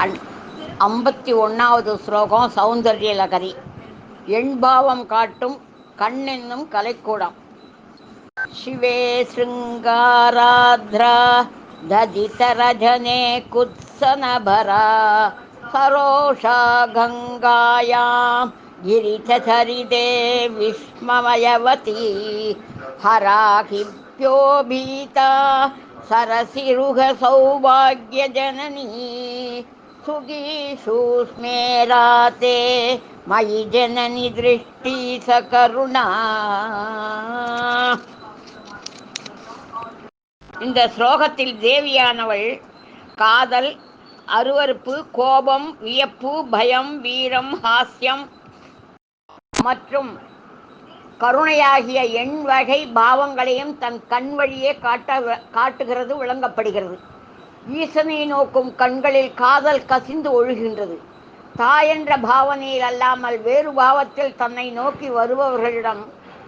51வது ஸ்லோகம் சௌந்தர்யலகரி. எண்பாவம் காட்டும் கண்ணென்னும் கலைக்கூடம். சிவே சிருங்காராத்ரா ததிதரஜனே குத்சனபரா சரோஷா கங்காயாம் கிரிதரிதே விஸ்மமயவதி ஹராகிப்யோபீதா சரசிருக சௌபாக்ய ஜனனி சுகீஷு ஸ்மேராதே மயி ஜனனி திருஷ்டி சகருணா. இந்த ஸ்லோகத்தில் தேவியானவள் காதல், அருவருப்பு, கோபம், வியப்பு, பயம், வீரம், ஹாஸ்யம் மற்றும் கருணையாகிய எண்வகை பாவங்களையும் தன் கண் வழியே காட்டுகிறது, விளங்கப்படுகிறது. ஈசனை நோக்கும் கண்களில் காதல் கசிந்து ஒழுகின்றது. தாயென்ற பாவனையில் அல்லாமல் வேறு பாவத்தில் தன்னை நோக்கி வருபவர்களிடம்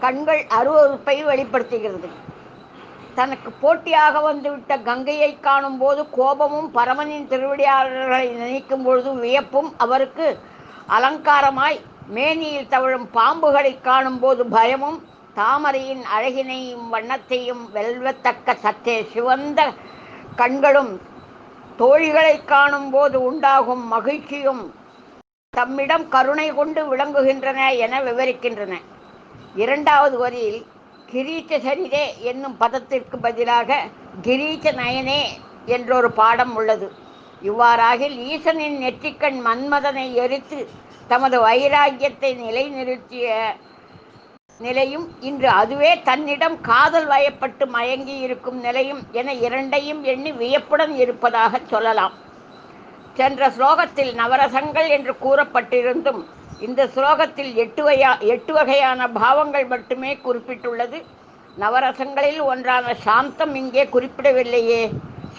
கண்கள் அருவருப்பை வெளிப்படுத்துகிறது. தனக்கு போட்டியாக வந்துவிட்ட கங்கையை காணும் போது கோபமும், பரமனின் திருவிளையாடல்களை நினைக்கும் பொழுது வியப்பும், அவருக்கு அலங்காரமாய் மேனியில் தவழும் பாம்புகளை காணும் போது பயமும், தாமரையின் அழகினையும் வண்ணத்தையும் வெல்வத்தக்க சற்றே சிவந்த கண்களும் தோழிகளை காணும் போது உண்டாகும் மகிழ்ச்சியும் தம்மிடம் கருணை கொண்டு விளங்குகின்றன என விவரிக்கின்றன. 2வது வரியில் கிரீச்ச சரிதே என்னும் பதத்திற்கு பதிலாக கிரீச்ச நயனே என்றொரு பாடம் உள்ளது. இவ்வாறாகில் ஈசனின் நெற்றிக்கண் மன்மதனை எரித்து தமது வைராக்கியத்தை நிலைநிறுத்திய நிலையும், இன்று அதுவே தன்னிடம் காதல் வயப்பட்டு மயங்கி இருக்கும் நிலையும் என இரண்டையும் எண்ணி வியப்புடன் இருப்பதாக சொல்லலாம். சென்ற ஸ்லோகத்தில் நவரசங்கள் என்று கூறப்பட்டிருந்தும் இந்த ஸ்லோகத்தில் 8 வகையான பாவங்கள் மட்டுமே குறிப்பிட்டுள்ளது. நவரசங்களில் ஒன்றான சாந்தம் இங்கே குறிப்பிடவில்லையே.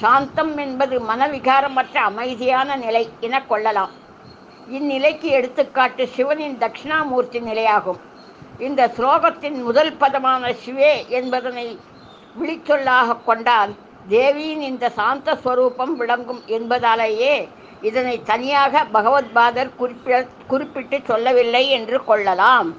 சாந்தம் என்பது மனவிகாரமற்ற அமைதியான நிலை என கொள்ளலாம். இந்நிலைக்கு எடுத்துக்காட்டு சிவனின் தட்சிணாமூர்த்தி நிலையாகும். இந்த ஸ்லோகத்தின் முதல் பதமான சிவே என்பதனை விழிச்சொல்லாக கொண்டால் தேவியின் இந்த சாந்த ஸ்வரூபம் விளங்கும் என்பதாலேயே இதனை தனியாக பகவத்பாதர் குறிப்பிட்டு சொல்லவில்லை என்று கொள்ளலாம்.